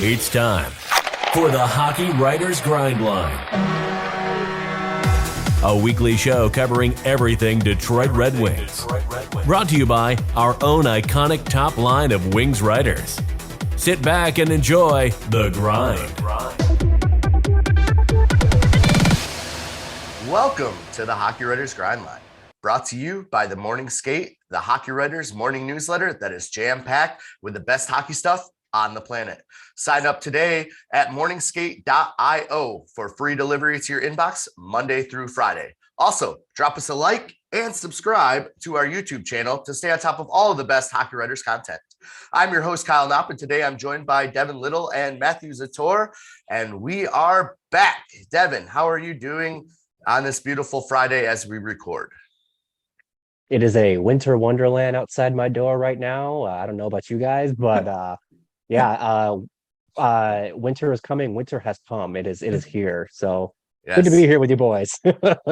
It's time for the Hockey Writers Grind Line, a weekly show covering everything Detroit Red Wings. Brought to you by our own iconic top line of Wings writers. Sit back and enjoy the grind. Welcome to the Hockey Writers Grind Line, brought to you by the Morning Skate, the Hockey Writers morning newsletter that is jam-packed with the best hockey stuff on the planet. Sign up today at morningskate.io for free delivery to your inbox Monday through Friday. Also, drop us a like and subscribe to our YouTube channel to stay on top of all of the best Hockey Writers content. I'm your host, Kyle Knopp, and today I'm joined by Devin Little and Matthew Zator, and we are back. Devin, how are you doing on this beautiful Friday as we record? It is a winter wonderland outside my door right now. I don't know about you guys, but winter is coming. Winter has come. It is here. So yes. Good to be here with you boys.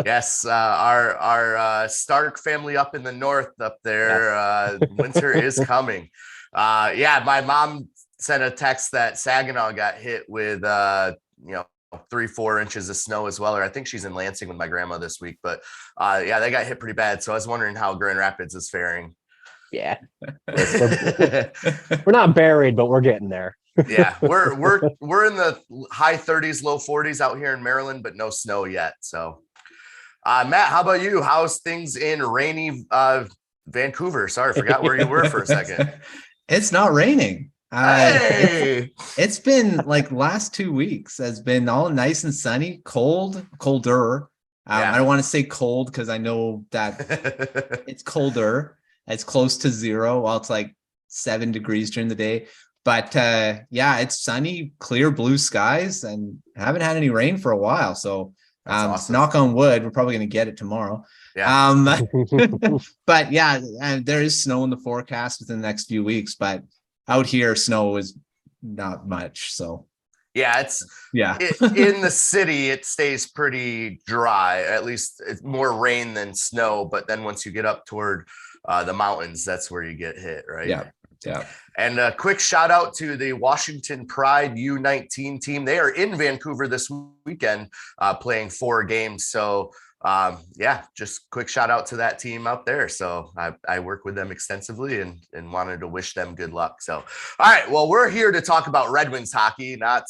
Yes, our Stark family up in the north up there. Winter is coming. My mom sent a text that Saginaw got hit with 3-4 inches of snow as well, or I think she's in Lansing with my grandma this week, but they got hit pretty bad. So I was wondering how Grand Rapids is faring. Yeah, we're not buried, but we're getting there. Yeah, we're in the high 30s, low 40s out here in Maryland, but no snow yet. So Matt, how about you? How's things in rainy Vancouver? Sorry, I forgot where you were for a second. It's not raining. Hey! It's been like last 2 weeks has been all nice and sunny, colder. I don't want to say cold because I know that it's colder. It's close to zero. Well, it's like 7 degrees during the day. But it's sunny, clear blue skies, and haven't had any rain for a while. So awesome. Knock on wood, we're probably going to get it tomorrow. Yeah. But there is snow in the forecast within the next few weeks. But out here, snow is not much. So in the city, it stays pretty dry. At least it's more rain than snow. But then once you get up toward the mountains, that's where you get hit, right? Yeah. And a quick shout out to the Washington Pride U19 team. They are in Vancouver this weekend playing 4 games. So just quick shout out to that team out there. So I work with them extensively and wanted to wish them good luck. So, all right, well, we're here to talk about Red Wings hockey, not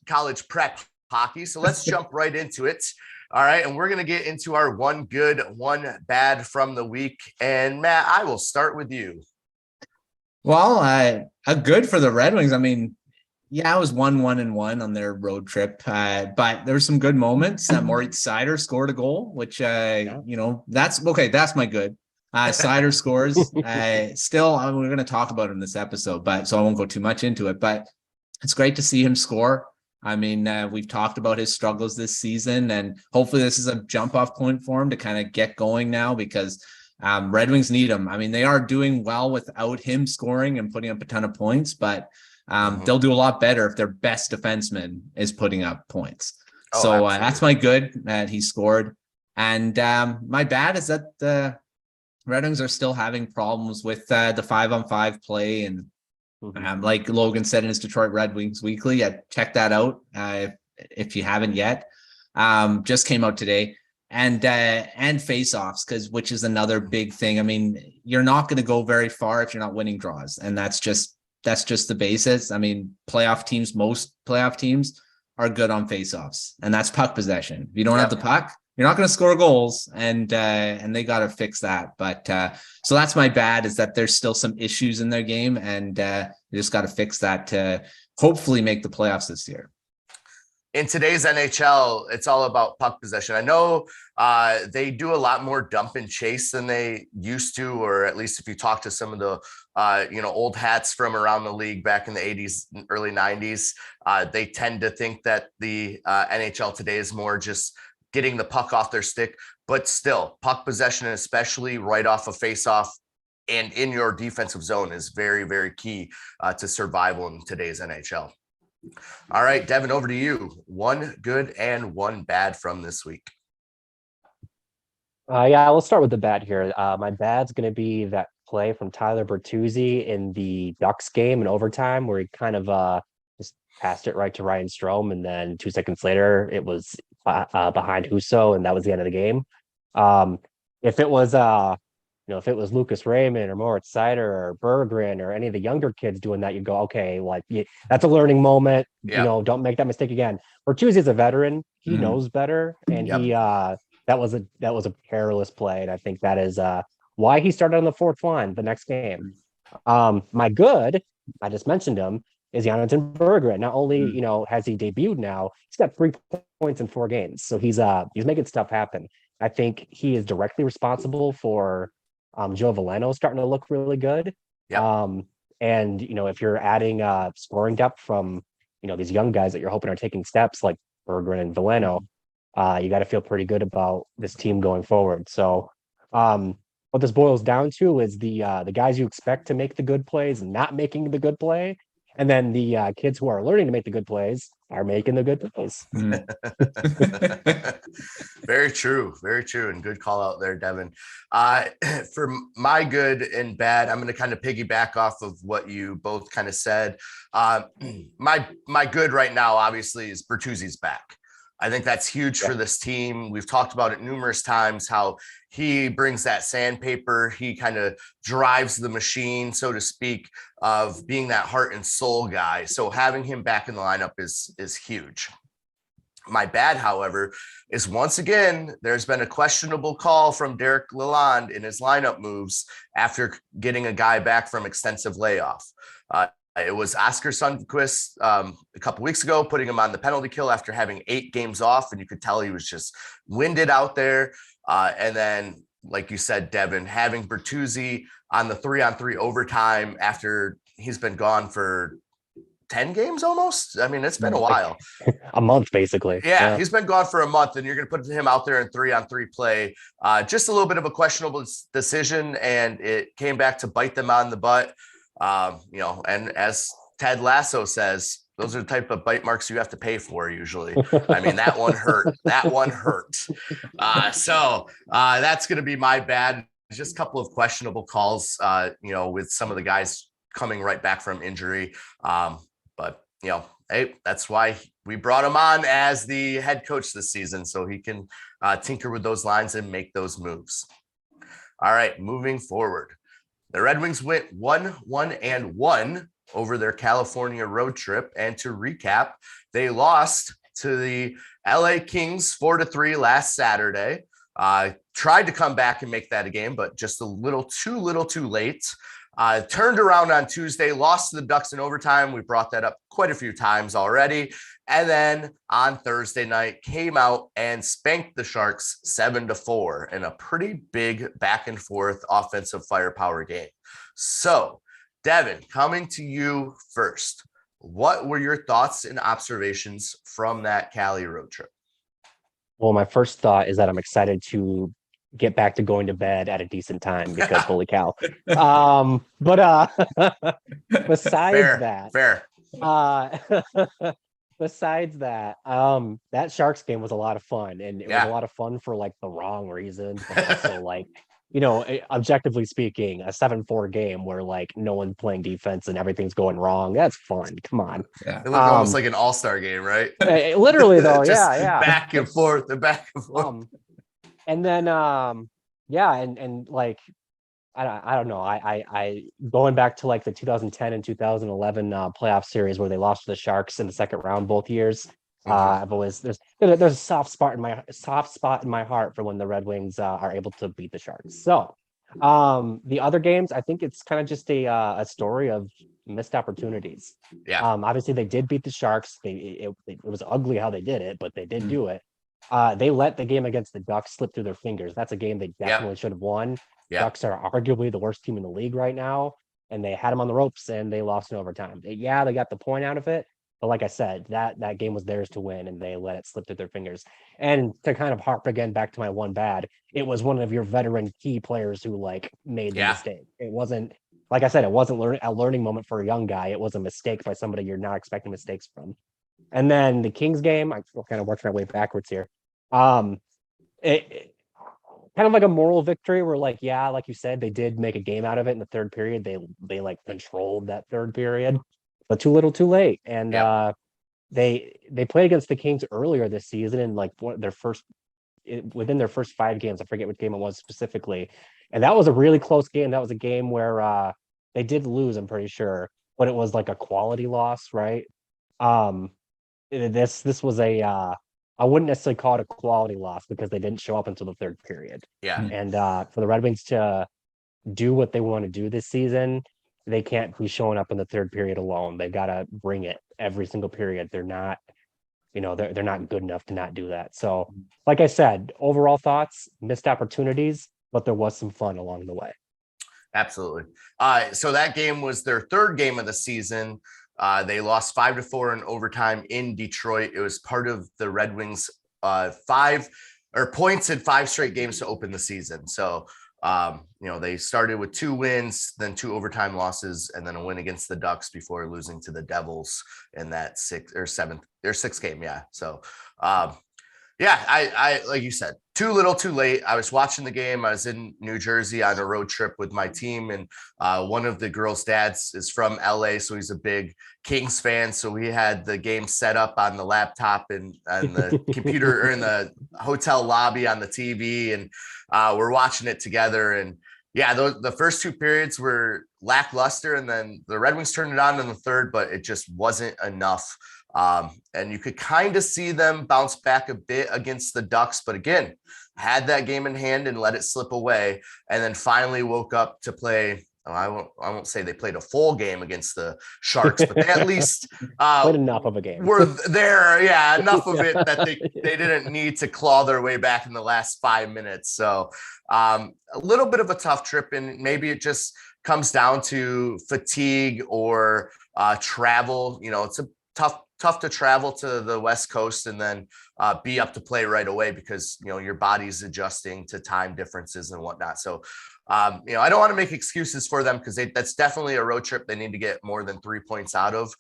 college prep hockey. So let's jump right into it. All right, and we're going to get into our one good, one bad from the week. And Matt, I will start with you. Well, a good for the Red Wings. I mean, it was 1-1-1 on their road trip, but there were some good moments. Moritz Seider scored a goal, which that's okay. That's my good. Seider scores. Still, we're going to talk about him this episode, but so I won't go too much into it. But it's great to see him score. I mean, we've talked about his struggles this season, and hopefully this is a jump-off point for him to kind of get going now because Red Wings need him. I mean, they are doing well without him scoring and putting up a ton of points, but they'll do a lot better if their best defenseman is putting up points. So that's my good that he scored. And my bad is that the Red Wings are still having problems with the 5-on-5 play. And like Logan said in his Detroit Red Wings Weekly, check that out if you haven't yet. Just came out today. And face-offs, which is another big thing. I mean, you're not going to go very far if you're not winning draws, and that's just the basis. I mean, most playoff teams are good on face-offs, and that's puck possession. If you don't have the puck, you're not going to score goals, and they got to fix that. But so that's my bad, is that there's still some issues in their game, and they just got to fix that to hopefully make the playoffs this year. In today's NHL, it's all about puck possession. I know they do a lot more dump and chase than they used to, or at least if you talk to some of the old hats from around the league back in the 80s, early 90s, they tend to think that the NHL today is more just getting the puck off their stick, but still puck possession, especially right off a face-off and in your defensive zone, is very, very key to survival in today's NHL. All right, Devin, over to you. One good and one bad from this week. We'll start with the bad here. My bad's going to be that play from Tyler Bertuzzi in the Ducks game in overtime, where he kind of just passed it right to Ryan Strome, and then 2 seconds later it was behind Husso, and that was the end of the game. If it was if it was Lucas Raymond or Moritz Seider or Berggren or any of the younger kids doing that, you'd go, okay, like that's a learning moment. Yeah. Don't make that mistake again. Bertuzzi is a veteran; he knows better, and Yep. he that was a perilous play, and I think that is why he started on the fourth line the next game. My good, I just mentioned him, is Jonatan Berggren. Not only has he debuted now, he's got 3 points in 4 games, so he's making stuff happen. I think he is directly responsible for Joe Veleno starting to look really good. Yep. And if you're adding scoring depth from these young guys that you're hoping are taking steps like Berggren and Veleno, you got to feel pretty good about this team going forward. So what this boils down to is the guys you expect to make the good plays not making the good play, and then the kids who are learning to make the good plays are making the good plays. Very true, and good call out there, Devin. For my good and bad, I'm going to kind of piggyback off of what you both kind of said. My good right now, obviously, is Bertuzzi's back. I think that's huge for this team. We've talked about it numerous times, how he brings that sandpaper. He kind of drives the machine, so to speak, of being that heart and soul guy. So having him back in the lineup is huge. My bad, however, is once again, there's been a questionable call from Derek Lalonde in his lineup moves after getting a guy back from extensive layoff. It was Oscar Sundqvist a couple weeks ago, putting him on the penalty kill after having 8 games off, and you could tell he was just winded out there. And then, like you said, Devin, having Bertuzzi on the 3-on-3 overtime after he's been gone for 10 games almost. I mean, it's been a while. A month, basically. Yeah, he's been gone for a month, and you're going to put him out there in 3-on-3 play. Just a little bit of a questionable decision, and it came back to bite them on the butt. And as Ted Lasso says, those are the type of bite marks you have to pay for usually. I mean, that one hurt. So that's going to be my bad. Just a couple of questionable calls, with some of the guys coming right back from injury. But hey, that's why we brought him on as the head coach this season, so he can tinker with those lines and make those moves. All right, moving forward. The Red Wings went 1-1 over their California road trip. And to recap, they lost to the LA Kings 4-3 last Saturday. Tried to come back and make that a game, but just a little too late. Turned around on Tuesday, lost to the Ducks in overtime. We brought that up quite a few times already. And then on Thursday night, came out and spanked the Sharks 7-4 in a pretty big back and forth offensive firepower game. So, Devin, coming to you first, what were your thoughts and observations from that Cali road trip? Well, my first thought is that I'm excited to get back to going to bed at a decent time because holy cow. But besides besides that, that Sharks game was a lot of fun, and it was a lot of fun for like the wrong reasons, but also like, objectively speaking, a 7-4 game where like no one's playing defense and everything's going wrong. That's fun. Come on. Yeah. It looked almost like an all-star game, right? Literally though. Just yeah. Back and forth. And then, and like, I don't know. I going back to like the 2010 and 2011 playoff series where they lost to the Sharks in the second round both years. I've always there's a soft spot in my heart for when the Red Wings are able to beat the Sharks. So, the other games, I think it's kind of just a story of missed opportunities. Yeah. Obviously they did beat the Sharks. It was ugly how they did it, but they did do it. They let the game against the Ducks slip through their fingers. That's a game they definitely should have won. Ducks are arguably the worst team in the league right now, and they had them on the ropes and they lost in overtime. They got the point out of it, but like I said, that game was theirs to win, and they let it slip through their fingers. And to kind of harp again back to my one bad, it was one of your veteran key players who like made the mistake. It wasn't, like I said, it wasn't a learning moment for a young guy. It was a mistake by somebody you're not expecting mistakes from. And then the Kings game, I'm kind of working my way backwards here. kind of like a moral victory where like, yeah, like you said, they did make a game out of it in the third period. They like controlled that third period, but too little too late. And they played against the Kings earlier this season, and like within their first 5 games, I forget what game it was specifically, and that was a really close game. That was a game where they did lose, I'm pretty sure, but it was like a quality loss, right? This was I wouldn't necessarily call it a quality loss because they didn't show up until the third period. Yeah. And for the Red Wings to do what they want to do this season, they can't be showing up in the third period alone. They've got to bring it every single period. They're not, they're not good enough to not do that. So, like I said, overall thoughts, missed opportunities, but there was some fun along the way. Absolutely. So that game was their third game of the season. They lost 5-4 in overtime in Detroit. It was part of the Red Wings 5 points in 5 straight games to open the season. So, they started with 2 wins, then 2 overtime losses, and then a win against the Ducks before losing to the Devils in that 6th game. Yeah. So, I like you said, too little, too late. I was watching the game. I was in New Jersey on a road trip with my team, and one of the girls' dads is from LA, so he's a big Kings fan. So we had the game set up on the laptop and on the computer or in the hotel lobby on the TV, and we're watching it together. And yeah, the first 2 periods were lackluster, and then the Red Wings turned it on in the third, but it just wasn't enough. And you could kind of see them bounce back a bit against the Ducks, but again, had that game in hand and let it slip away, and then finally woke up to play. I won't say they played a full game against the Sharks, but they at least played enough of a game. Were there, enough of it that they didn't need to claw their way back in the last 5 minutes. So a little bit of a tough trip, and maybe it just comes down to fatigue or travel. It's a tough to travel to the West Coast and then be up to play right away because, your body's adjusting to time differences and whatnot. So, I don't want to make excuses for them because that's definitely a road trip they need to get more than 3 points out of.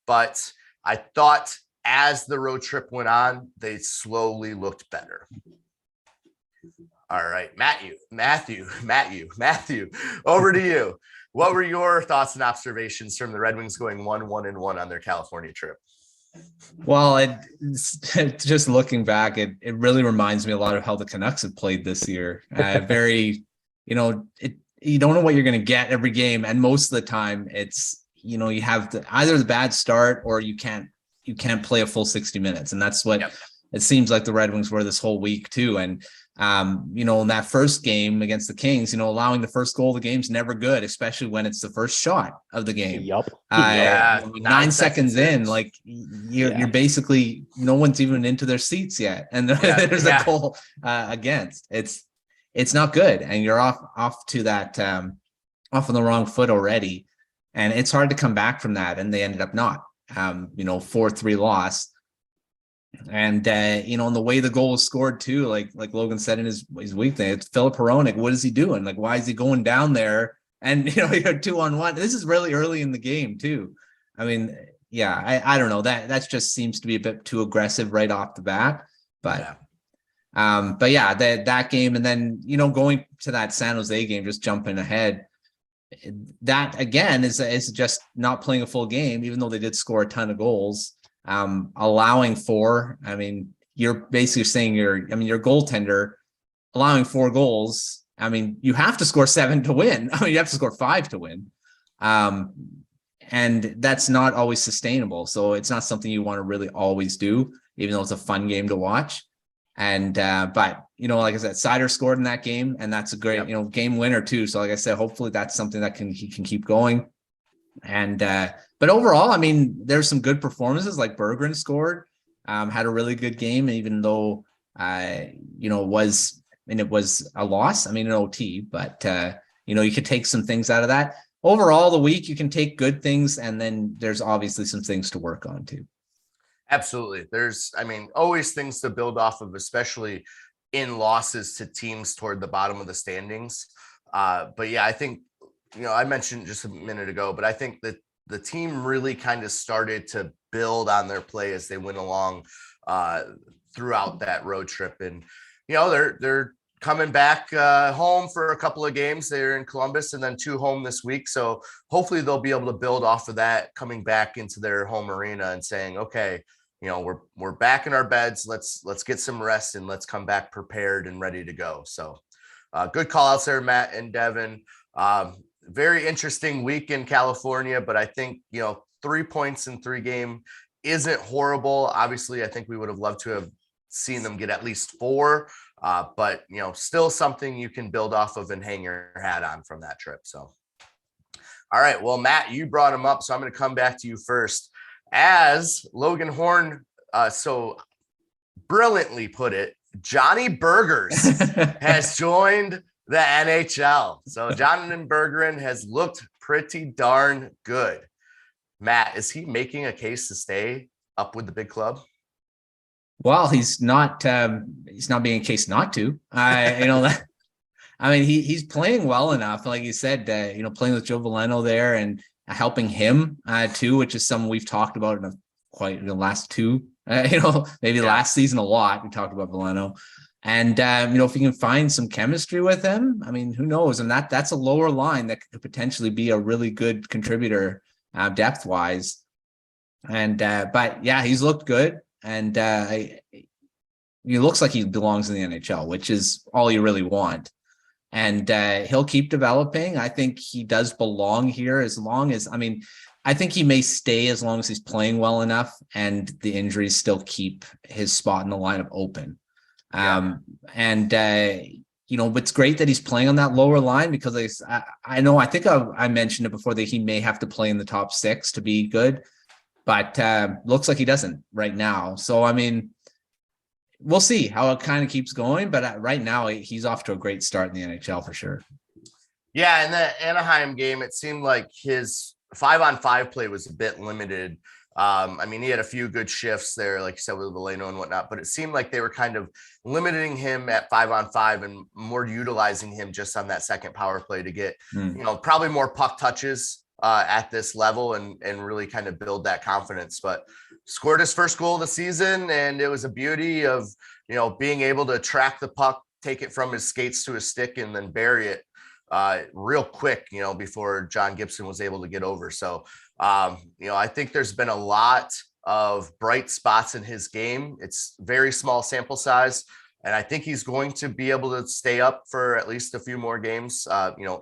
But I thought as the road trip went on, they slowly looked better. All right, Matthew, over to you. What were your thoughts and observations from the Red Wings going 1-1-1 on their California trip? Well, just looking back, it really reminds me a lot of how the Canucks have played this year. Very, you don't know what you're going to get every game, and most of the time, it's you have either the bad start or you can't play a full 60 minutes, and that's what it seems like the Red Wings were this whole week too. And in that first game against the Kings, allowing the first goal of the game is never good, especially when it's the first shot of the game. Yep. 9 seconds in, like you're basically, no one's even into their seats yet, and there's a goal against. It's not good, and you're off to that off on the wrong foot already, and it's hard to come back from that. And they ended up not, 4-3 loss. And and the way the goal was scored too, like Logan said in his week thing, it's Filip Hronek. What is he doing? Like, why is he going down there? And you're 2-on-1. This is really early in the game too. I mean, I don't know. That just seems to be a bit too aggressive right off the bat. But that game, and then going to that San Jose game, just jumping ahead. That again is just not playing a full game, even though they did score a ton of goals. Allowing 4, I mean, you're basically saying your goaltender allowing 4 goals. I mean, you have to score 7 to win. I mean, you have to score 5 to win. And that's not always sustainable. So it's not something you want to really always do, even though it's a fun game to watch. And, but like I said, Seider scored in that game, and that's a great, game winner too. So like I said, hopefully that's something that he can keep going. And, but overall, I mean, there's some good performances. Like Berggren scored, had a really good game, even though, it was a loss. I mean, an OT, but, you could take some things out of that. Overall, the week, you can take good things, and then there's obviously some things to work on too. Absolutely. There's, always things to build off of, especially in losses to teams toward the bottom of the standings. But yeah, I think, I mentioned just a minute ago, but I think that the team really kind of started to build on their play as they went along throughout that road trip. And, they're coming back home for a couple of games. They're in Columbus and then 2 home this week. So hopefully they'll be able to build off of that, coming back into their home arena and saying, okay, we're back in our beds. Let's get some rest and let's come back prepared and ready to go. So good call outs there, Matt and Devin. Very interesting week in California, but I think, 3 points in 3 games isn't horrible. Obviously, I think we would have loved to have seen them get at least 4, but still something you can build off of and hang your hat on from that trip. So, all right, well, Matt, you brought him up, so I'm going to come back to you first. As Logan Horn so brilliantly put it, Johnny Burgers has joined the NHL. So Jonatan Berggren has looked pretty darn good. Matt, is he making a case to stay up with the big club? Well, he's not being a case not to. That. I mean, he's playing well enough, like you said. Playing with Joe Veleno there and helping him too, which is something we've talked about in the last 2. Last season a lot. We talked about Veleno, and if you can find some chemistry with him, I mean, who knows? And that's a lower line that could potentially be a really good contributor depth wise. And but yeah, he's looked good. And he looks like he belongs in the NHL, which is all you really want. And he'll keep developing. I think he does belong here I think he may stay as long as he's playing well enough and the injuries still keep his spot in the lineup open. Yeah. It's great that he's playing on that lower line because I think I mentioned it before that he may have to play in the top 6 to be good. But looks like he doesn't right now. So, I mean, we'll see how it kind of keeps going. But right now, he's off to a great start in the NHL for sure. Yeah, in the Anaheim game, it seemed like his 5-on-5 play was a bit limited. He had a few good shifts there, like you said, with Veleno and whatnot. But it seemed like they were kind of limiting him at 5-on-5 and more utilizing him just on that second power play to get, probably more puck touches at this level and really kind of build that confidence. But scored his first goal of the season, and it was a beauty of being able to track the puck, take it from his skates to his stick, and then bury it real quick, before John Gibson was able to get over. So I think there's been a lot of bright spots in his game. It's very small sample size, and I think he's going to be able to stay up for at least a few more games.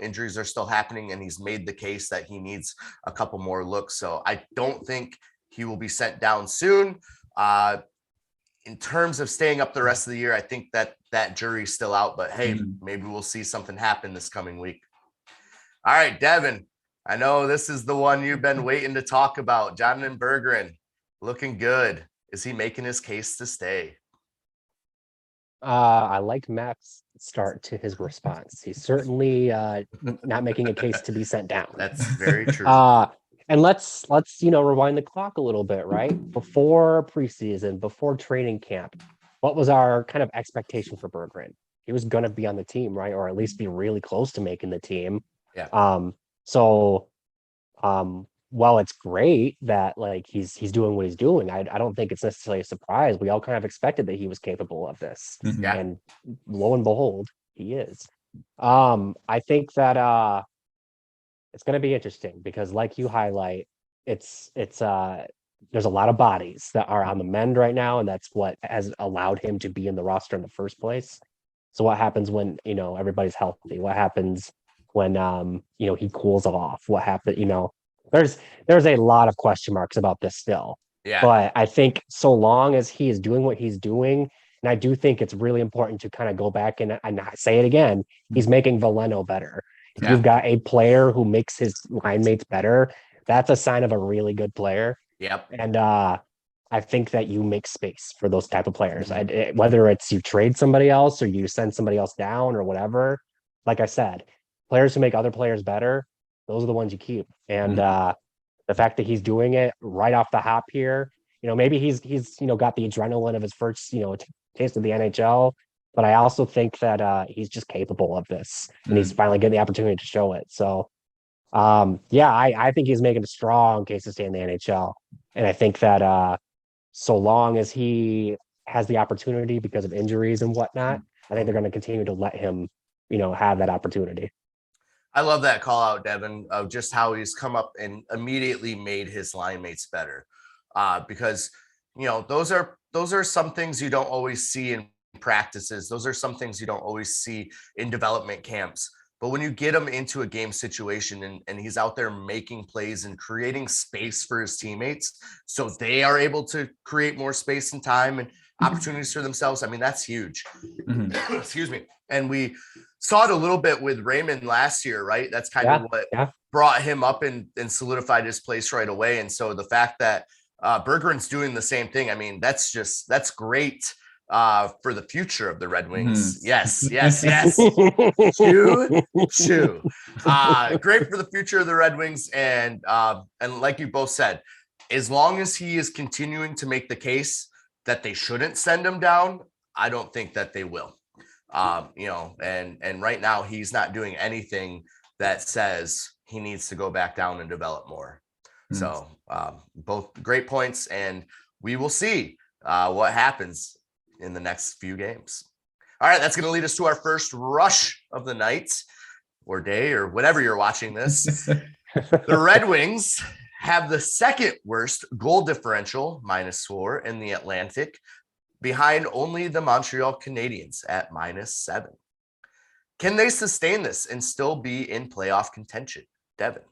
Injuries are still happening, and he's made the case that he needs a couple more looks. So I don't think he will be sent down soon. In terms of staying up the rest of the year, I think that jury's still out. But hey, maybe we'll see something happen this coming week. All right, Devin, I know this is the one you've been waiting to talk about. Jonatan Berggren, looking good. Is he making his case to stay? I liked Matt's start to his response. He's certainly not making a case to be sent down. That's very true. And let's rewind the clock a little bit, right? Before preseason, before training camp, what was our kind of expectation for Berggren? He was going to be on the team, right? Or at least be really close to making the team. Yeah. While it's great that he's doing what he's doing, I don't think it's necessarily a surprise. We all kind of expected that he was capable of this. Yeah. And lo and behold, he is. I think that it's going to be interesting because, like you highlight, it's there's a lot of bodies that are on the mend right now, and that's what has allowed him to be in the roster in the first place. So what happens when everybody's healthy? What happens when he cools off? What happens? There's a lot of question marks about this still. Yeah. But I think so long as he is doing what he's doing, and I do think it's really important to kind of go back and say it again, he's making Veleno better. If you've got a player who makes his line mates better, that's a sign of a really good player. Yep. And I think that you make space for those type of players. Whether it's you trade somebody else or you send somebody else down or whatever, like I said, players who make other players better, those are the ones you keep. And the fact that he's doing it right off the hop here, maybe he's got the adrenaline of his first, taste of the NHL, but I also think that he's just capable of this and he's finally getting the opportunity to show it. So I think he's making a strong case to stay in the NHL. And I think that so long as he has the opportunity because of injuries and whatnot, I think they're going to continue to let him, have that opportunity. I love that call out, Devin, of just how he's come up and immediately made his line mates better. Because, those are some things you don't always see in practices. Those are some things you don't always see in development camps. But when you get him into a game situation and he's out there making plays and creating space for his teammates, so they are able to create more space and time and opportunities for themselves. I mean, that's huge. Mm-hmm. Excuse me. And we saw it a little bit with Raymond last year, right? That's kind of what brought him up and solidified his place right away. And so the fact that Berggren's doing the same thing, I mean, that's great for the future of the Red Wings. Yes. Chew. Great for the future of the Red Wings. And like you both said, as long as he is continuing to make the case that they shouldn't send him down, I don't think that they will. And right now he's not doing anything that says he needs to go back down and develop more. So both great points, and we will see what happens in the next few games. All right, that's going to lead us to our first rush of the night or day or whatever you're watching this. The Red Wings have the second worst goal differential, -4 in the Atlantic, behind only the Montreal Canadiens at -7. Can they sustain this and still be in playoff contention? Devin?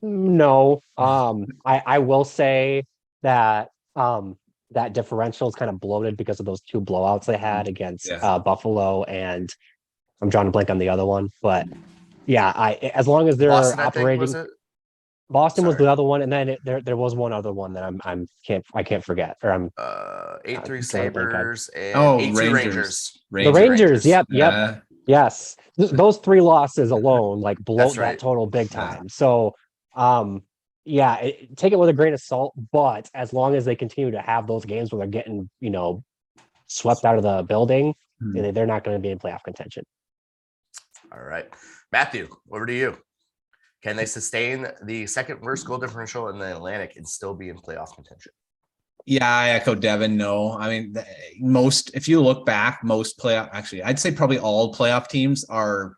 No. I will say that that differential is kind of bloated because of those two blowouts they had against Buffalo, and I'm drawing a blank on the other one. But as long as they're Boston, operating, Boston was the other one, and then there was one other one that I can't forget. Or I'm 8-3 Sabres and 8-2 Rangers. The Rangers. Yep. Yes. Those three losses alone bloat that total big time. So take it with a grain of salt, but as long as they continue to have those games where they're getting, swept out of the building, they're not going to be in playoff contention. All right. Matthew, over to you. Can they sustain the second worst goal differential in the Atlantic and still be in playoff contention? Yeah, I echo Devin. No, I mean, if you look back, I'd say probably all playoff teams are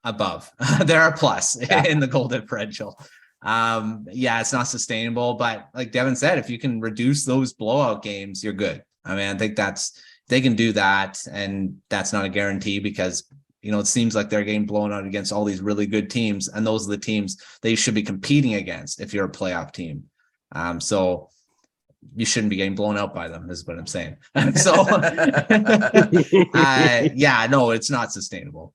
above. They're a plus in the goal differential. It's not sustainable, but like Devin said, if you can reduce those blowout games, you're good. I mean, I think they can do that, and that's not a guarantee because it seems like they're getting blown out against all these really good teams, and those are the teams they should be competing against if you're a playoff team. So you shouldn't be getting blown out by them, is what I'm saying. So it's not sustainable.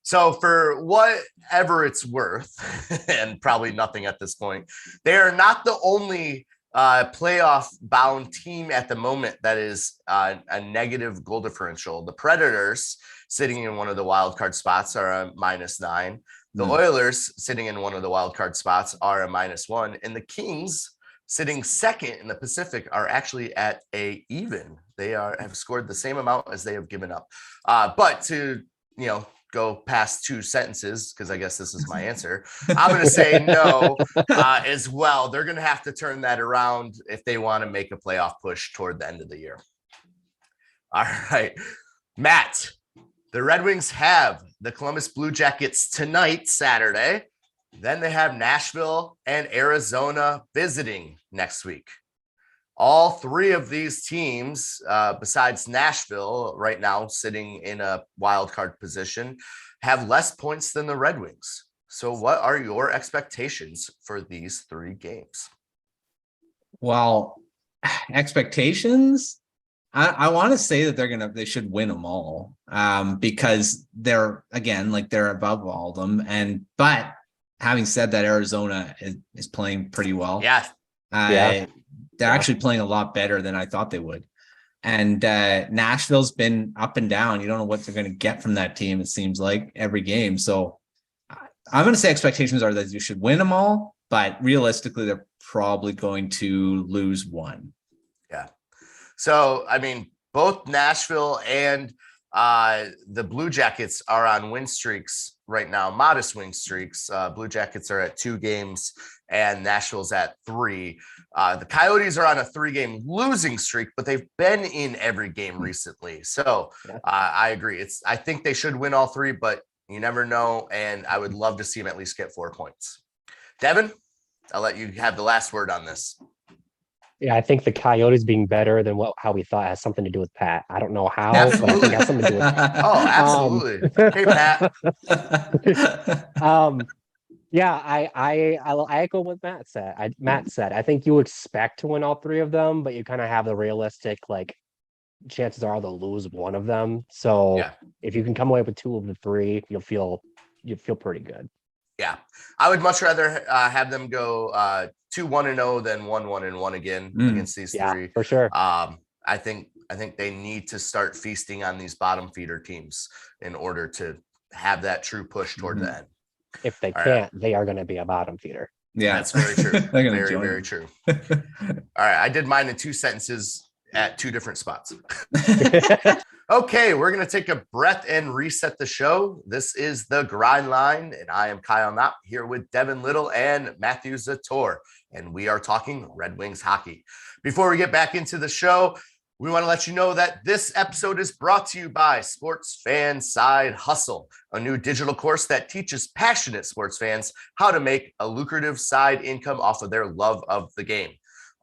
So for whatever it's worth, and probably nothing at this point, they are not the only playoff bound team at the moment that is a negative goal differential. The Predators, sitting in one of the wild card spots, are a -9. The Oilers, sitting in one of the wild card spots, are a -1, and the Kings, sitting second in the Pacific, are actually at a even. They have scored the same amount as they have given up. But to go past two sentences, because I guess this is my answer, I'm going to say no as well. They're going to have to turn that around if they want to make a playoff push toward the end of the year. All right, Matt, the Red Wings have the Columbus Blue Jackets tonight, Saturday. Then they have Nashville and Arizona visiting next week. All three of these teams, besides Nashville, right now sitting in a wild card position, have less points than the Red Wings. So what are your expectations for these three games? Well, expectations, I want to say that they should win them all, because they're above all of them. But having said that, Arizona is playing pretty well. They're actually playing a lot better than I thought they would. And Nashville's been up and down. You don't know what they're going to get from that team, it seems like, every game. So I'm going to say expectations are that you should win them all, but realistically, they're probably going to lose one. Yeah. So, I mean, both Nashville and the Blue Jackets are on win streaks right now, modest win streaks. Blue Jackets are at 2 games and Nashville's at 3. The Coyotes are on a 3-game losing streak, but they've been in every game recently. So I agree. I think they should win all 3, but you never know. And I would love to see them at least get 4 points. Devin, I'll let you have the last word on this. Yeah, I think the Coyotes being better than how we thought has something to do with Pat. I don't know how, but I think it has something to do with Pat. Oh, absolutely. Hey, Pat. Yeah, I echo what Matt said. I think you expect to win all 3 of them, but you kind of have the realistic, like, chances are they'll lose one of them. So if you can come away with 2 of the 3, you'll feel pretty good. Yeah, I would much rather have them go 2-1-0 than 1-1-1 again against these 3. For sure. I think they need to start feasting on these bottom feeder teams in order to have that true push toward the end. If they can't, they are going to be a bottom feeder. Yeah, that's very true. Very, very true. All right, I did mine in 2 sentences at 2 different spots. Okay, we're going to take a breath and reset the show. This is the Grind Line, and I am Kyle Knopp here with Devin Little and Matthew Zator, and we are talking Red Wings hockey. Before we get back into the show, we want to let you know that this episode is brought to you by Sports Fan Side Hustle, a new digital course that teaches passionate sports fans how to make a lucrative side income off of their love of the game.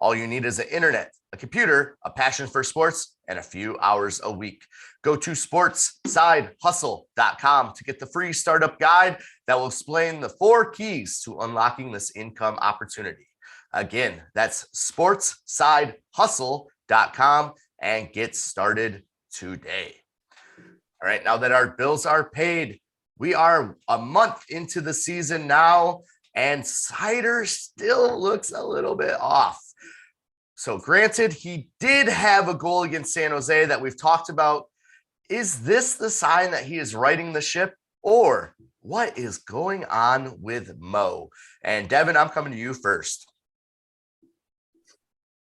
All you need is an internet, a computer, a passion for sports, and a few hours a week. Go to sportsidehustle.com to get the free startup guide that will explain the 4 keys to unlocking this income opportunity. Again, that's sportsidehustle.com and get started today. All right, now that our bills are paid, we are a month into the season now, and Seider still looks a little bit off. So granted, he did have a goal against San Jose that we've talked about. Is this the sign that he is righting the ship, or what is going on with Mo? And Devin, I'm coming to you first.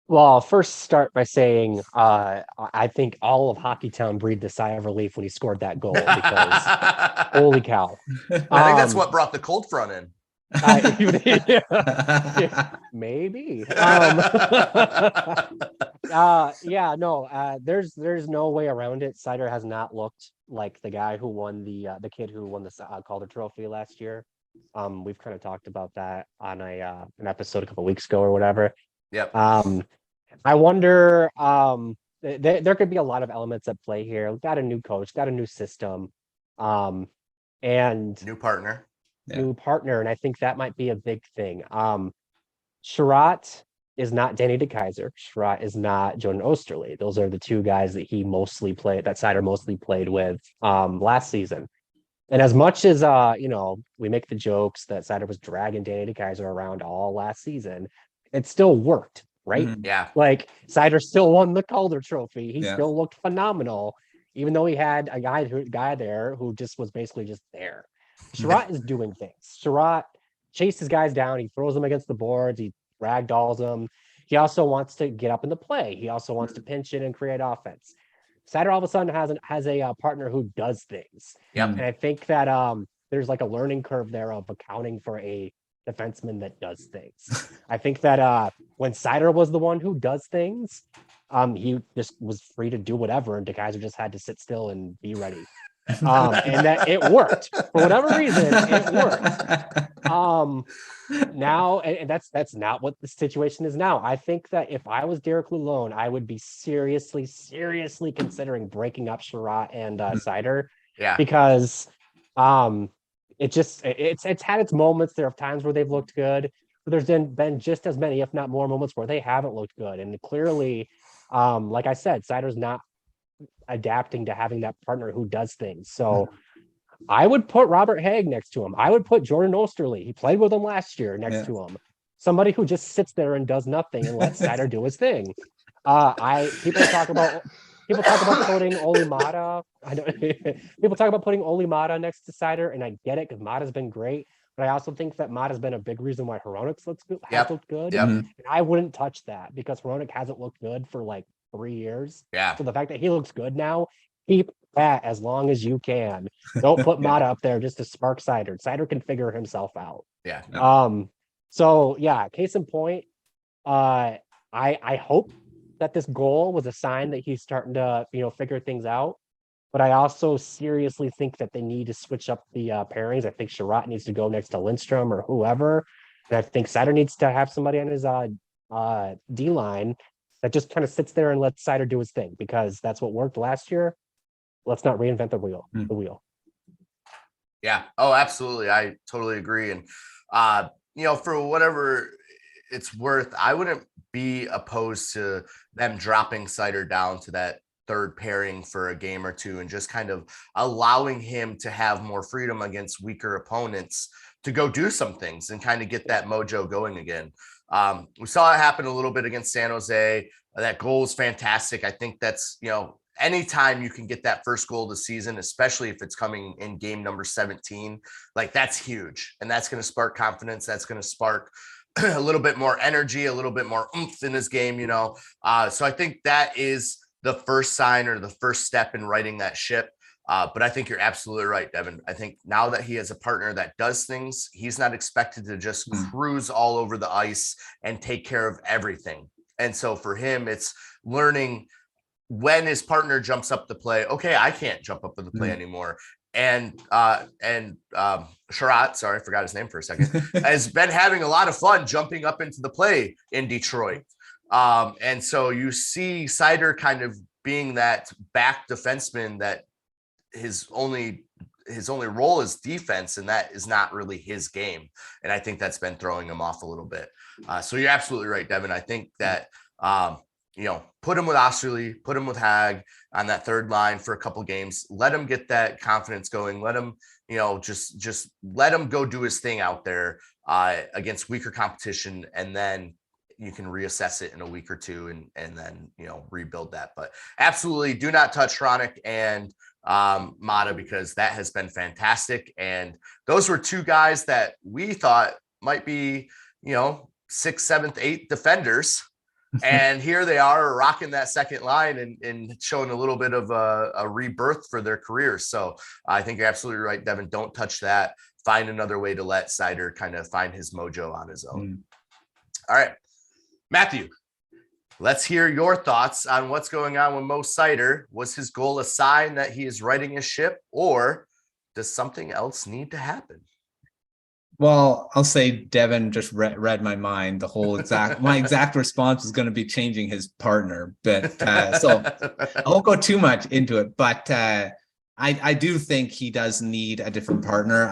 Well, I'll first start by saying I think all of Hockeytown breathed a sigh of relief when he scored that goal because holy cow. I think that's what brought the cold front in. Maybe. There's no way around it. Seider has not looked like the guy who won the kid who won the Calder Trophy last year. We've kind of talked about that on an episode a couple weeks ago or whatever. Yep. I wonder. There could be a lot of elements at play here. We've got a new coach, got a new system, and new partner. And I think that might be a big thing. Sherratt is not Danny DeKeyser. Sherratt is not Jordan Osterley. Those are the 2 guys that Seider mostly played with last season. And as much as we make the jokes that Seider was dragging Danny DeKeyser around all last season, it still worked, right? Mm-hmm. Yeah. Like Seider still won the Calder Trophy. He still looked phenomenal, even though he had a guy there who just was basically just there. Sherratt is doing things. Sherratt chases guys down. He throws them against the boards. He ragdolls them. He also wants to get up in the play. He also wants to pinch it and create offense. Seider all of a sudden has a partner who does things. Yep. And I think that there's like a learning curve there of accounting for a defenseman that does things. I think that when Seider was the one who does things, he just was free to do whatever, and DeKeyser just had to sit still and be ready. And that it worked for whatever reason. It worked. Now, and that's not what the situation is now. I think that if I was Derek Lalonde, I would be seriously considering breaking up Sherratt and Seider. Yeah, because it's had its moments. There are times where they've looked good, but there's been just as many, if not more, moments where they haven't looked good. And clearly, like I said, Seider's not adapting to having that partner who does things. So I would put Robert Haig next to him. I would put Jordan Osterley. He played with him last year next to him. Somebody who just sits there and does nothing and lets Seider do his thing. People talk about putting Olimata. People talk about putting Olimata next to Seider, and I get it because Mata's been great. But I also think that Mata's been a big reason why Hronek looked good. Yep. And I wouldn't touch that because Hronek hasn't looked good for like 3 years. Yeah. So the fact that he looks good now, keep that as long as you can. Don't put Mata up there just to spark Seider. Seider can figure himself out. Yeah. So yeah, case in point, I hope that this goal was a sign that he's starting to, figure things out. But I also seriously think that they need to switch up the pairings. I think Sherratt needs to go next to Lindstrom or whoever. And I think Seider needs to have somebody on his D line that just kind of sits there and lets Seider do his thing, because that's what worked last year. Let's not reinvent the wheel. Yeah. Oh, absolutely. I totally agree. And, for whatever it's worth, I wouldn't be opposed to them dropping Seider down to that third pairing for a game or two and just kind of allowing him to have more freedom against weaker opponents to go do some things and kind of get that mojo going again. We saw it happen a little bit against San Jose. That goal is fantastic. I think that's, anytime you can get that first goal of the season, especially if it's coming in game number 17, like that's huge. And that's going to spark confidence. That's going to spark a little bit more energy, a little bit more oomph in this game, So I think that is the first sign or the first step in righting that ship. But I think you're absolutely right, Devin. I think now that he has a partner that does things, he's not expected to just cruise all over the ice and take care of everything. And so for him, it's learning when his partner jumps up the play. Okay, I can't jump up to the play anymore. And Sherratt, sorry, I forgot his name for a second, has been having a lot of fun jumping up into the play in Detroit. And so you see Seider kind of being that back defenseman that his only role is defense, and that is not really his game. And I think that's been throwing him off a little bit. So you're absolutely right, Devin. I think that, put him with Osterley, put him with Hag on that third line for a couple games, let him get that confidence going. Let him, just let him go do his thing out there against weaker competition. And then you can reassess it in a week or two and then, rebuild that. But absolutely do not touch Hronek and Mata, because that has been fantastic. And those were two guys that we thought might be, 6th, 7th, 8th defenders. And here they are rocking that second line and showing a little bit of a rebirth for their careers. So I think you're absolutely right, Devin. Don't touch that. Find another way to let Seider kind of find his mojo on his own. All right, Matthew, let's hear your thoughts on what's going on with Mo Seider. Was his goal a sign that he is righting his ship, or does something else need to happen? Well, I'll say Devin just read my mind. My exact response is going to be changing his partner, but so I won't go too much into it. But I do think he does need a different partner.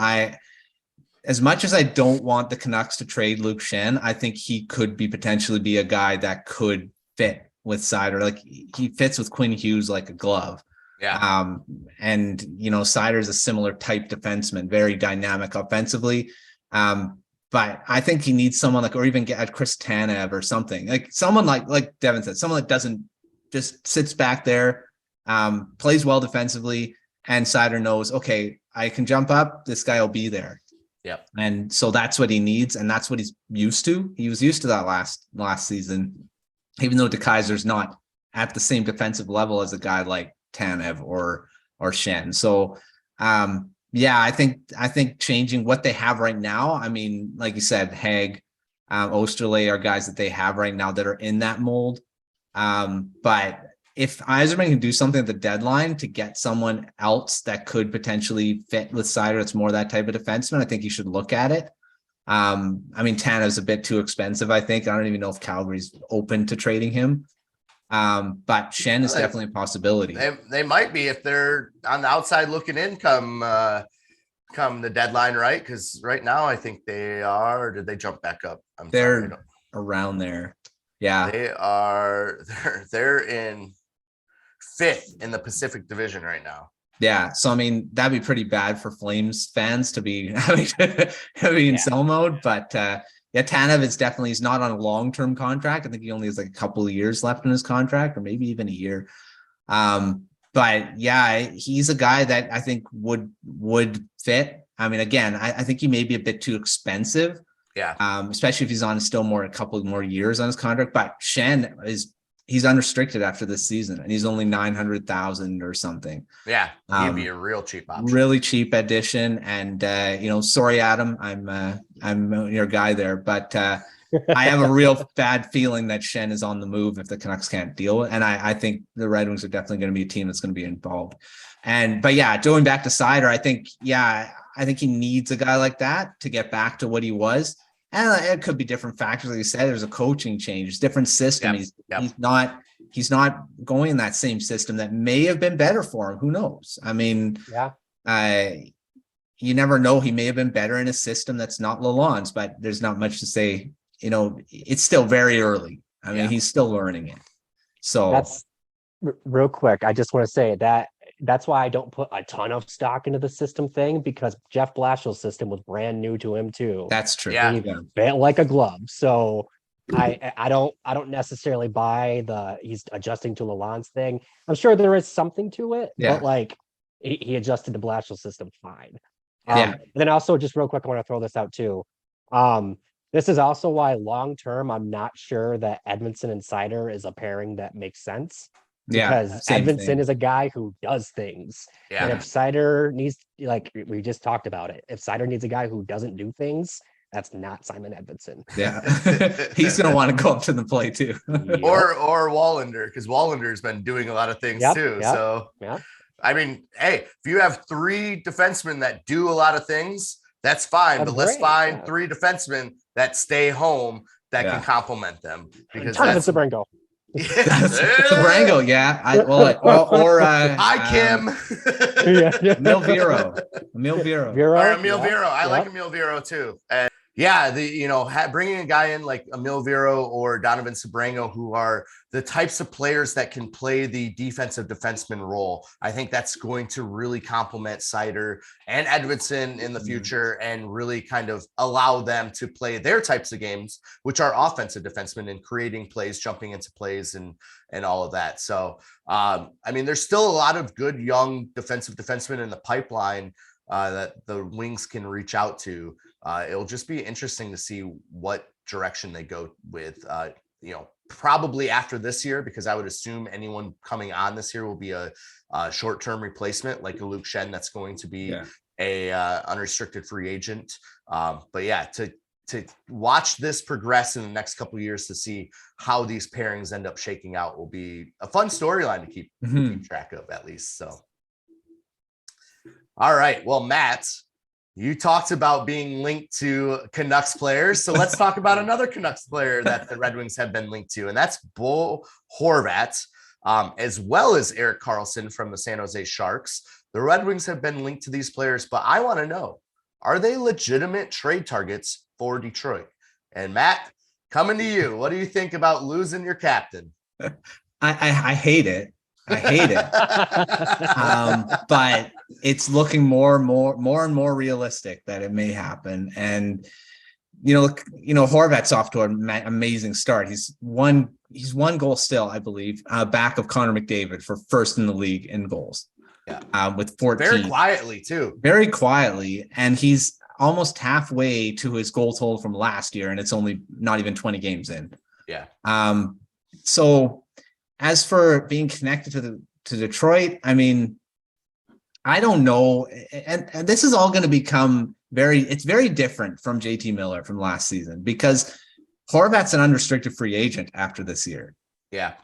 As much as I don't want the Canucks to trade Luke Schenn, I think he could potentially be a guy that could fit with Seider. Like he fits with Quinn Hughes like a glove. Yeah. And Seider's a similar type defenseman, very dynamic offensively. But I think he needs someone or even get Chris Tanev or something, like someone like Devin said, someone that doesn't just sits back there, plays well defensively, and Seider knows, okay, I can jump up, this guy will be there. Yep. And so that's what he needs, and that's what he's used to. He was used to that last season, even though DeKaiser's not at the same defensive level as a guy like Tanev or Schenn. So I think changing what they have right now. I mean, like you said, Hag, Osterley are guys that they have right now that are in that mold. But if Yzerman can do something at the deadline to get someone else that could potentially fit with Seider, it's more that type of defenseman, I think you should look at it. I mean, Tanev's a bit too expensive, I think. I don't even know if Calgary's open to trading him. But Schenn is definitely a possibility. They might be if they're on the outside looking in come the deadline, right? Because right now I think they are. Or did they jump back up? They're around there. Yeah, they are. They're in 5th in the Pacific Division right now. Yeah, so I mean that'd be pretty bad for Flames fans to be in sell mode, but. Tanev is definitely, he's not on a long-term contract. I think he only has like a couple of years left in his contract, or maybe even a year. But yeah, he's a guy that I think would fit. I mean, again, I think he may be a bit too expensive. Yeah. Especially if he's on a couple more years on his contract. But Schenn is he's unrestricted after this season, and he's only 900,000 or something. Yeah, he'd be a real cheap option. Really cheap addition. And sorry, Adam, I'm your guy there, but I have a real bad feeling that Schenn is on the move if the Canucks can't deal with it. And I think the Red Wings are definitely going to be a team that's going to be involved. But going back to Seider, I think he needs a guy like that to get back to what he was. And it could be different factors. Like you said, there's a coaching change, different system. He's not going in that same system that may have been better for him. Who knows? I mean, you never know. He may have been better in a system that's not Lalonde's, but there's not much to say. It's still very early. I mean, he's still learning it. So that's real quick. I just want to say that's why I don't put a ton of stock into the system thing, because Jeff Blashill's system was brand new to him too. That's true. Yeah. He fit like a glove. So I don't necessarily buy he's adjusting to Lalonde's thing. I'm sure there is something to it, but like he adjusted to Blashill's system fine. And then also, just real quick, I want to throw this out too. This is also why long-term, I'm not sure that Edmundson and Seider is a pairing that makes sense. Because Edmundson is a guy who does things. Yeah. And if Seider needs, like we just talked about it, if Seider needs a guy who doesn't do things, that's not Simon Edmundson. Yeah. He's going to want to go up to the plate too. Or Wallander, because Wallander's been doing a lot of things too. So, I mean, hey, if you have 3 defensemen that do a lot of things, that's fine. But let's find 3 defensemen that stay home that can complement them. Because that's Sabrenko. Sabrenko, hi Kim. Emil Viro. I like Emil Viro too. And bringing a guy in like Emil Viro or Donovan Sabrenko, who are the types of players that can play the defensive defenseman role, I think that's going to really complement Seider and Edmundson in the future and really kind of allow them to play their types of games, which are offensive defensemen and creating plays, jumping into plays and all of that. So, I mean, there's still a lot of good young defensive defensemen in the pipeline that the Wings can reach out to. It'll just be interesting to see what direction they go with, probably after this year, because I would assume anyone coming on this year will be a short-term replacement like a Luke Schenn that's going to be a unrestricted free agent. To watch this progress in the next couple of years to see how these pairings end up shaking out will be a fun storyline to keep track of, at least. So, all right. Well, Matt, you talked about being linked to Canucks players. So let's talk about another Canucks player that the Red Wings have been linked to, and that's Bo Horvat, as well as Erik Karlsson from the San Jose Sharks. The Red Wings have been linked to these players, but I want to know, are they legitimate trade targets for Detroit? And Matt, coming to you, what do you think about losing your captain? I hate it. But it's looking more and more realistic that it may happen. And Horvat's off to an amazing start. He's one goal still, I believe, back of Connor McDavid for first in the league in goals. With 14. Very quietly too. Very quietly, and he's almost halfway to his goal total from last year, and it's only not even 20 games in. Yeah. So as for being connected to Detroit, I mean, I don't know. And this is all going to become it's very different from JT Miller from last season, because Horvat's an unrestricted free agent after this year. Yeah.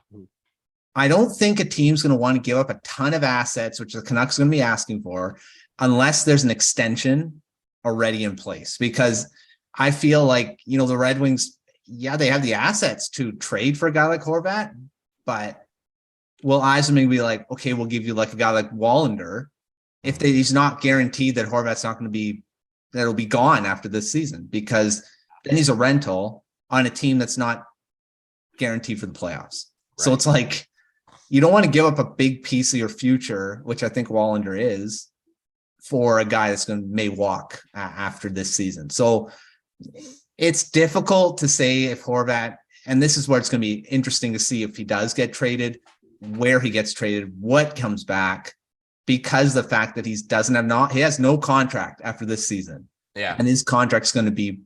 I don't think a team's going to want to give up a ton of assets, which the Canucks are going to be asking for, unless there's an extension already in place. Because I feel like, the Red Wings, they have the assets to trade for a guy like Horvat, but will Eisenman be like, okay, we'll give you like a guy like Wallander if he's not guaranteed that Horvat's not going to be, that'll be gone after this season, because then he's a rental on a team that's not guaranteed for the playoffs. Right. So it's like, you don't want to give up a big piece of your future, which I think Wallander is, for a guy that's may walk after this season. So it's difficult to say if Horvat, and this is where it's going to be interesting to see if he does get traded, where he gets traded, what comes back, because the fact that he has no contract after this season. Yeah. And his contract's going to be,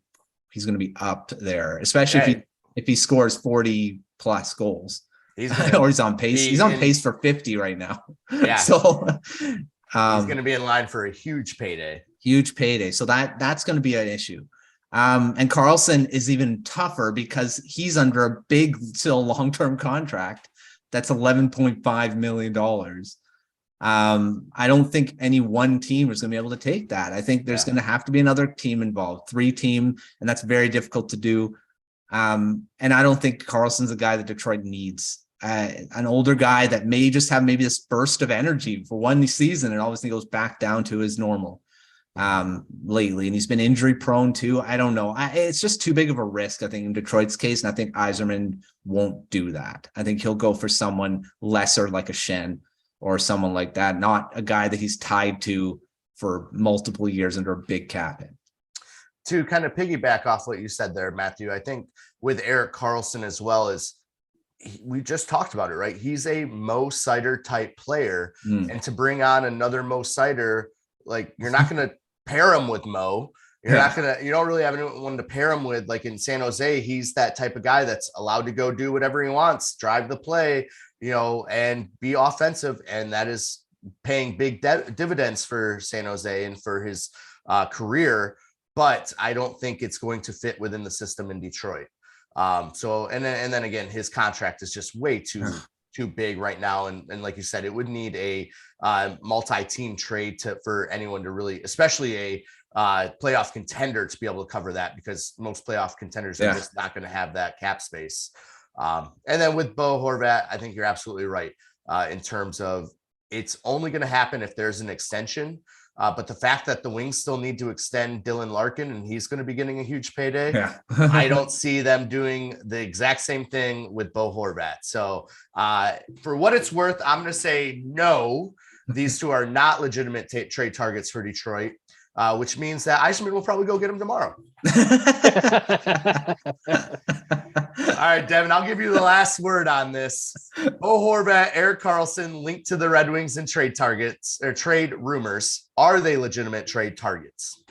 he's going to be up there, especially if he scores 40 plus goals. Or he's on pace. He's on pace for 50 right now. Yeah. So he's going to be in line for a huge payday. So that's going to be an issue. And Karlsson is even tougher because he's under a big, still long-term contract. That's $11.5 million. I don't think any one team is going to be able to take that. I think there's going to have to be another team involved, 3-team, and that's very difficult to do. And I don't think Karlsson's a guy that Detroit needs. An older guy that may just have maybe this burst of energy for one season and obviously goes back down to his normal lately. And he's been injury prone too. I don't know. It's just too big of a risk, I think, in Detroit's case. And I think Yzerman won't do that. I think he'll go for someone lesser like a Shen or someone like that, not a guy that he's tied to for multiple years under a big cap hit. To kind of piggyback off what you said there, Matthew, I think with Erik Karlsson as well, as we just talked about it, right? He's a Mo Seider type player. And to bring on another Mo Seider, like, you're not going to pair him with Mo. You don't really have anyone to pair him with. Like in San Jose, he's that type of guy that's allowed to go do whatever he wants, drive the play, and be offensive. And that is paying big dividends for San Jose and for his career. But I don't think it's going to fit within the system in Detroit. And then again, his contract is just way too big right now. And like you said, it would need a multi-team trade for anyone to really, especially a playoff contender, to be able to cover that, because most playoff contenders are just not going to have that cap space. And then with Bo Horvat, I think you're absolutely right in terms of it's only going to happen if there's an extension. But the fact that the Wings still need to extend Dylan Larkin and he's going to be getting a huge payday, I don't see them doing the exact same thing with Bo Horvat. So for what it's worth, I'm going to say no. These two are not legitimate trade targets for Detroit, which means that Yzerman will probably go get him tomorrow. All right, Devin, I'll give you the last word on this. Bo Horvat, Erik Karlsson linked to the Red Wings and trade targets or trade rumors. Are they legitimate trade targets?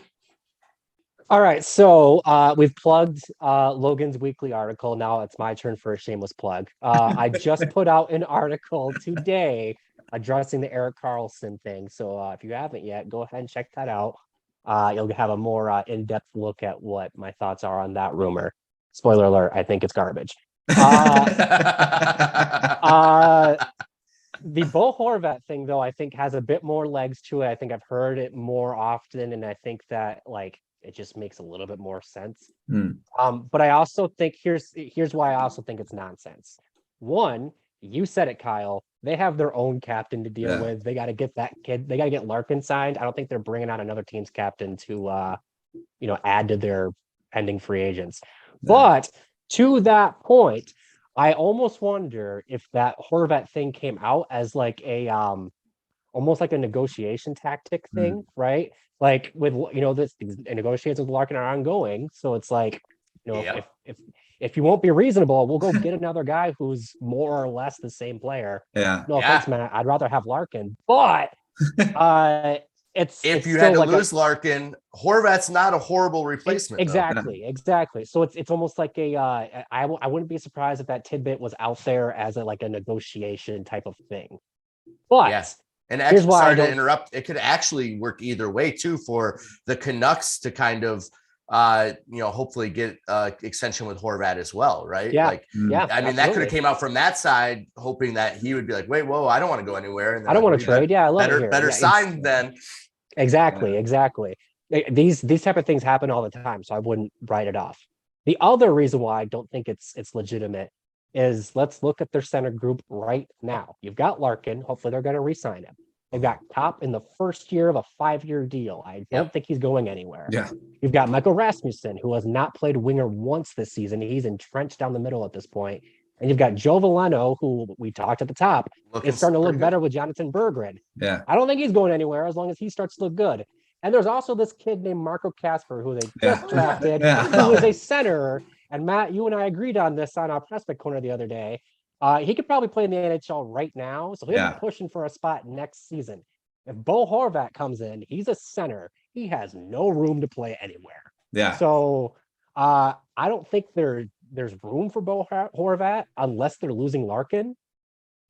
All right, so we've plugged Logan's weekly article. Now it's my turn for a shameless plug. I just put out an article today addressing the Erik Karlsson thing. So if you haven't yet, go ahead and check that out. You'll have a more in-depth look at what my thoughts are on that rumor. Spoiler alert, I think it's garbage. The Bo Horvat thing, though, I think has a bit more legs to it. I think I've heard it more often, and I think that it just makes a little bit more sense. But I also think here's why I also think it's nonsense. One, you said it, Kyle. They have their own captain to deal with. They got to get that kid. They got to get Larkin signed. I don't think they're bringing out another team's captain to, add to their pending free agents. But to that point, I almost wonder if that Horvat thing came out as like a, almost like a negotiation tactic thing, right? Like with, this negotiations with Larkin are ongoing. So it's like, if you won't be reasonable, we'll go get another guy who's more or less the same player. No offense, man. I'd rather have Larkin, but if you had to lose Larkin, Horvat's not a horrible replacement. Exactly. So it's almost like I wouldn't be surprised if that tidbit was out there as a negotiation type of thing. But and actually, sorry to interrupt, it could actually work either way too for the Canucks to kind of hopefully get extension with Horvat as well, right? I mean, that could have came out from that side, hoping that he would be like, wait, whoa, I don't want to go anywhere. And I don't want to trade. I love it here. Better sign then. Exactly. These type of things happen all the time, so I wouldn't write it off. The other reason why I don't think it's legitimate is let's look at their center group right now. You've got Larkin. Hopefully they're going to re-sign him. They've got Knopp in the first year of a 5-year deal. I don't think he's going anywhere. You've got Michael Rasmussen, who has not played winger once this season. He's entrenched down the middle at this point. And you've got Joe Veleno, who we talked at the top, is starting to look better with Jonatan Berggren. I don't think he's going anywhere as long as he starts to look good. And there's also this kid named Marco Kasper, who they just drafted, who is a center. And Matt, you and I agreed on this on our prospect corner the other day. He could probably play in the NHL right now, so he'll be pushing for a spot next season. If Bo Horvat comes in, he's a center. He has no room to play anywhere. So I don't think they're there's room for Bo Horvat unless they're losing Larkin.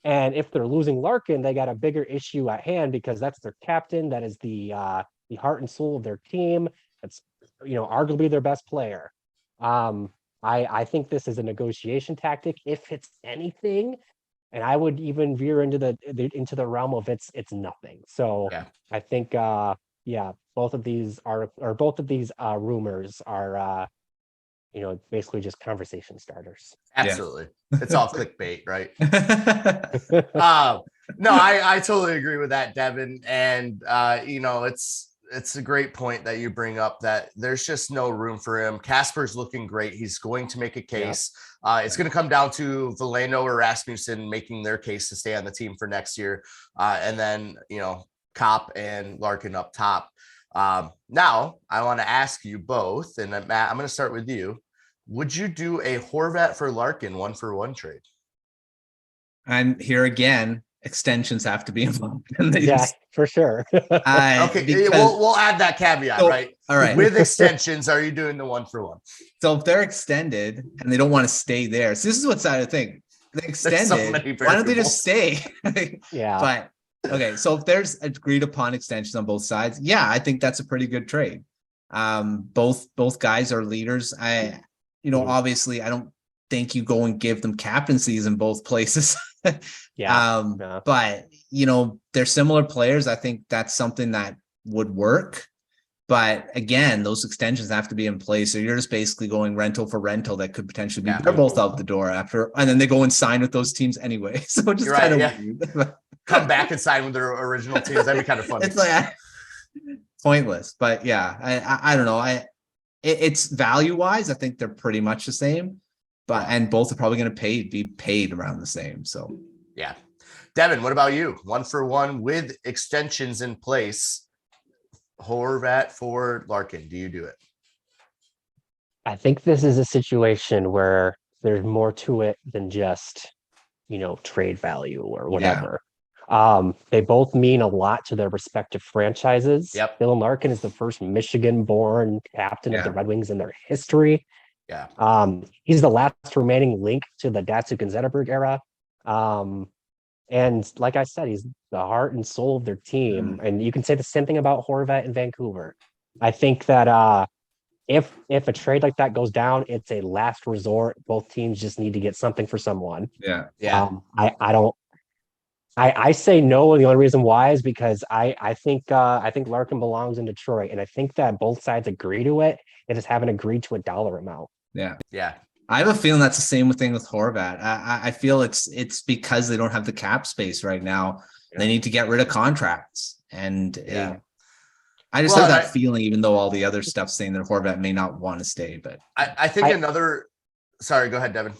And if they're losing Larkin, they got a bigger issue at hand because that's their captain. That is the heart and soul of their team. That's, arguably their best player. I think this is a negotiation tactic, if it's anything, and I would even veer into the realm of it's nothing. So I think both of these rumors are basically just conversation starters. Absolutely. It's all clickbait, right? No, I totally agree with that, Devin. And it's a great point that you bring up that there's just no room for him. Kasper's looking great. He's going to make a case. It's going to come down to Veleno or Rasmussen making their case to stay on the team for next year. And then, Kopp and Larkin up top. Now I want to ask you both, and Matt, I'm going to start with you. Would you do a Horvat for Larkin 1-for-1 trade? I'm here again. Extensions have to be involved. For sure. Okay, we'll add that caveat, right? All right. With extensions, are you doing the 1-for-1? So if they're extended and they don't want to stay there, so this is what's I think. They extended. Why don't they just stay? But okay, so if there's agreed upon extensions on both sides, I think that's a pretty good trade. Both guys are leaders. Obviously, I don't think you go and give them captaincies in both places. But they're similar players. I think that's something that would work. But again, those extensions have to be in place. So you're just basically going rental for rental that could potentially be they're both out the door after, and then they go and sign with those teams anyway. So just kind of weird. Come back and sign with their original teams. That'd be kind of funny. It's like pointless. But I don't know. It's value wise, I think they're pretty much the same. And both are probably going to be paid around the same. So Devin, what about you? 1-for-1 with extensions in place. Horvat for Larkin. Do you do it? I think this is a situation where there's more to it than just, trade value or whatever. They both mean a lot to their respective franchises. Dylan Larkin is the first Michigan-born captain of the Red Wings in their history. He's the last remaining link to the Datsuk and Zetterberg era. And like I said, he's the heart and soul of their team. And you can say the same thing about Horvat in Vancouver. I think that if a trade like that goes down, it's a last resort. Both teams just need to get something for someone. I say no, and the only reason why is because I think Larkin belongs in Detroit, and I think that both sides agree to it. They just haven't agreed to a dollar amount. I have a feeling that's the same thing with Horvat. I feel it's because they don't have the cap space right now. They need to get rid of contracts, and I just have that feeling, even though all the other stuff saying that Horvat may not want to stay. But I think another. Sorry, go ahead, Devin.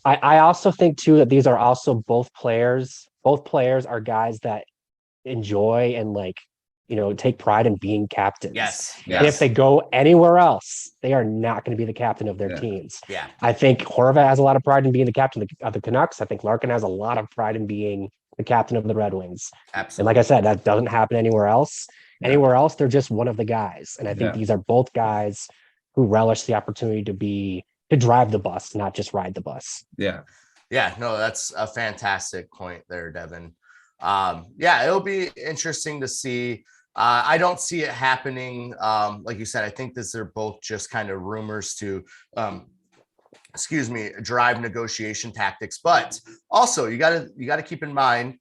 I also think too that these are also both players. Both players are guys that enjoy and take pride in being captains. Yes. And if they go anywhere else, they are not going to be the captain of their teams. I think Horvat has a lot of pride in being the captain of the Canucks. I think Larkin has a lot of pride in being the captain of the Red Wings. Absolutely. And like I said, that doesn't happen anywhere else. Anywhere else, they're just one of the guys. And I think these are both guys who relish the opportunity to drive the bus, not just ride the bus. No, that's a fantastic point there, Devin. It'll be interesting to see. I don't see it happening. Like you said, I think they're both just kind of rumors to, drive negotiation tactics. But also, you gotta keep in mind,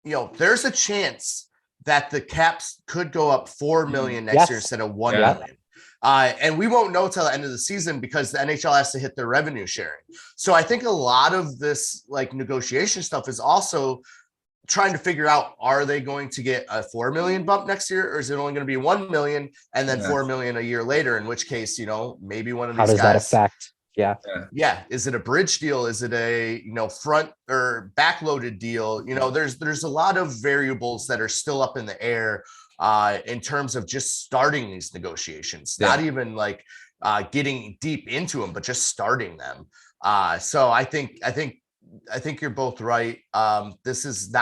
there's a chance that the caps could go up $4 million next year instead of $1 million. And we won't know till the end of the season because the NHL has to hit their revenue sharing. So I think a lot of this negotiation stuff is also trying to figure out, are they going to get a $4 million bump next year, or is it only going to be $1 million and then $4 million a year later? In which case, maybe one of these guys. How does that affect? Is it a bridge deal? Is it a front or backloaded deal? There's a lot of variables that are still up in the air in terms of just starting these negotiations, not even getting deep into them, but just starting them. So I think you're both right. This is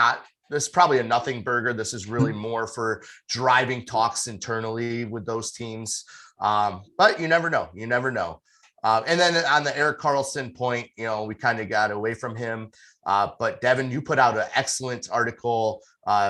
probably a nothing burger. This is really more for driving talks internally with those teams. But you never know. And then on the Erik Karlsson point, we kind of got away from him. But Devin, you put out an excellent article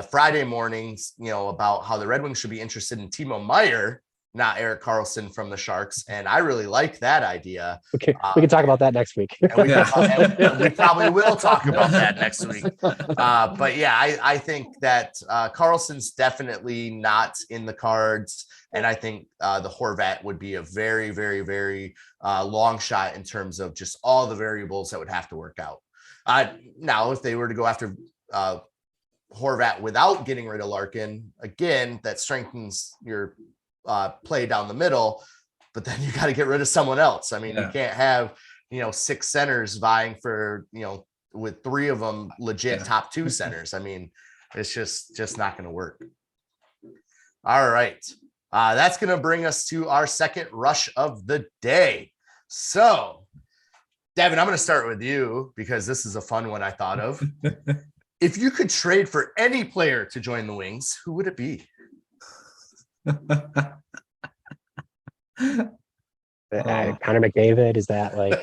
Friday mornings, about how the Red Wings should be interested in Timo Meier, not Erik Karlsson from the Sharks. And I really like that idea. Okay, we can talk about that next week. And we probably will talk about that next week. But yeah, I think that Karlsson's definitely not in the cards. And I think the Horvat would be a very, very, very long shot in terms of just all the variables that would have to work out. Now, if they were to go after Horvat without getting rid of Larkin, again, that strengthens your play down the middle, but then you got to get rid of someone else. I mean, you can't have, 6 centers vying for, with 3 of them legit top 2 centers. I mean, it's just not going to work. All right. That's going to bring us to our second rush of the day. So, Devin, I'm going to start with you because this is a fun one I thought of. If you could trade for any player to join the Wings, who would it be? Connor McDavid, is that like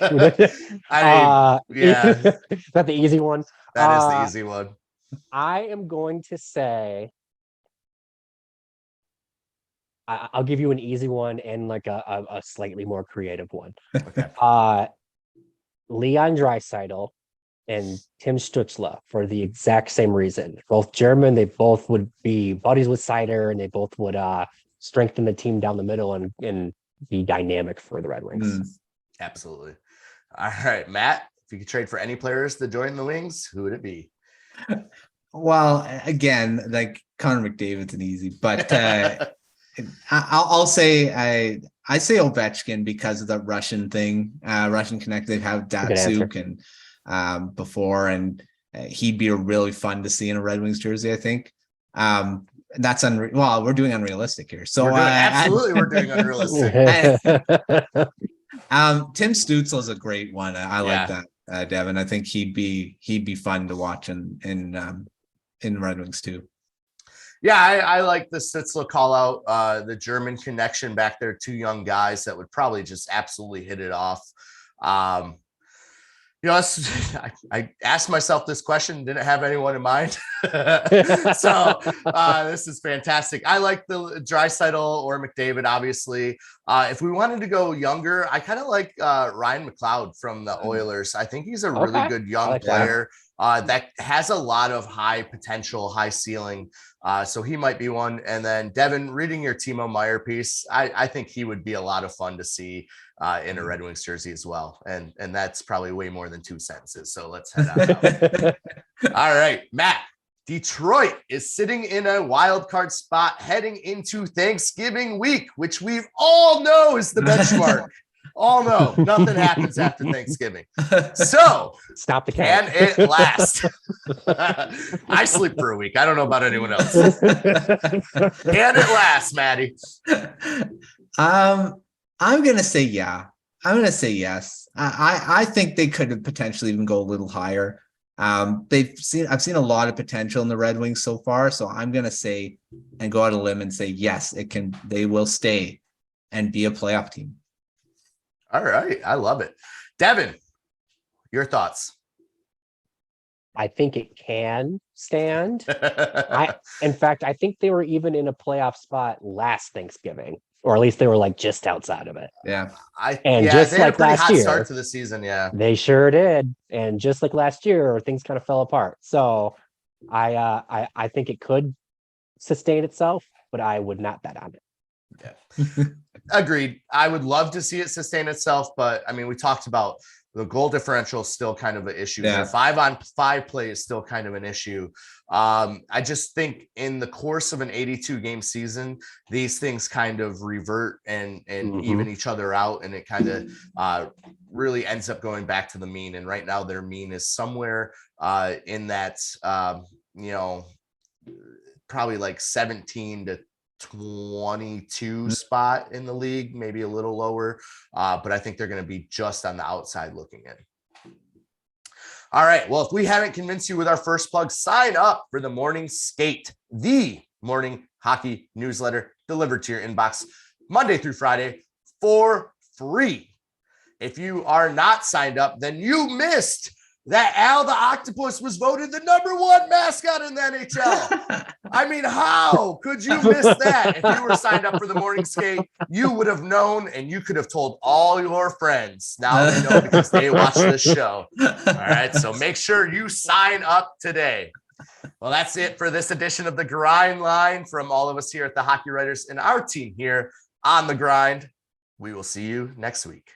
yeah, is that the easy one? That is the easy one. I am going to say I'll give you an easy one and like a slightly more creative one. Okay. Leon Draisaitl and Tim Stützle for the exact same reason. Both German, they both would be buddies with Seider, and they both would strengthen the team down the middle and be dynamic for the Red Wings. Absolutely. All right, Matt, if you could trade for any players to join the Wings, who would it be? Well, again, like Connor McDavid's an easy, but I'll say I say Ovechkin because of the Russian thing, Russian connect. They've had Datsuk and before, and he'd be really fun to see in a Red Wings jersey, I think. That's well, we're doing unrealistic here. So we're doing unrealistic. Tim Stützle is a great one. I like that, Devin. I think he'd be fun to watch in Red Wings too. Yeah, I like the Stützle call out, the German connection back there, 2 young guys that would probably just absolutely hit it off. I asked myself this question, didn't have anyone in mind. So this is fantastic. I like the Draisaitl or McDavid, obviously. If we wanted to go younger, I kind of like Ryan McLeod from the Oilers. I think he's a really good young player that has a lot of high potential, high ceiling. So he might be one. And then Devin, reading your Timo Meier piece, I think he would be a lot of fun to see in a Red Wings jersey as well. And that's probably way more than 2 sentences. So let's head out. All right, Matt. Detroit is sitting in a wild card spot heading into Thanksgiving week, which we all know is the benchmark. All know nothing happens after Thanksgiving. So stop the can it last? I sleep for a week. I don't know about anyone else. Can it last, Maddie? I'm gonna say yeah. I'm gonna say yes. I think they could have potentially even go a little higher. I've seen a lot of potential in the Red Wings so far, so I'm gonna say and go out on a limb and say yes, they will stay and be a playoff team. All right, I love it. Devin, your thoughts? I think it can stand. In fact, I think they were even in a playoff spot last Thanksgiving, or at least they were like just outside of it. Yeah. Just they had like a pretty last hot year, start to the season. Yeah, they sure did. And just like last year, things kind of fell apart. So I think it could sustain itself, but I would not bet on it. Yeah. Agreed. I would love to see it sustain itself, but I mean, we talked about the goal differential is still kind of an issue. Yeah. 5-on-5 play is still kind of an issue. I just think in the course of an 82 game season, these things kind of revert and even each other out, and it kind of really ends up going back to the mean. And right now their mean is somewhere in that, probably like 17 to 22 spot in the league, maybe a little lower, but I think they're going to be just on the outside looking in. All right, well, if we haven't convinced you with our first plug, sign up for the Morning Skate, the morning hockey newsletter delivered to your inbox Monday through Friday for free. If you are not signed up, then you missed that Al the Octopus was voted the #1 mascot in the NHL. I mean, how could you miss that? If you were signed up for the morning skate, you would have known, and you could have told all your friends. Now they know because they watch this show. All right, so make sure you sign up today. Well, that's it for this edition of the Grind Line from all of us here at the Hockey Writers and our team here on the Grind. We will see you next week.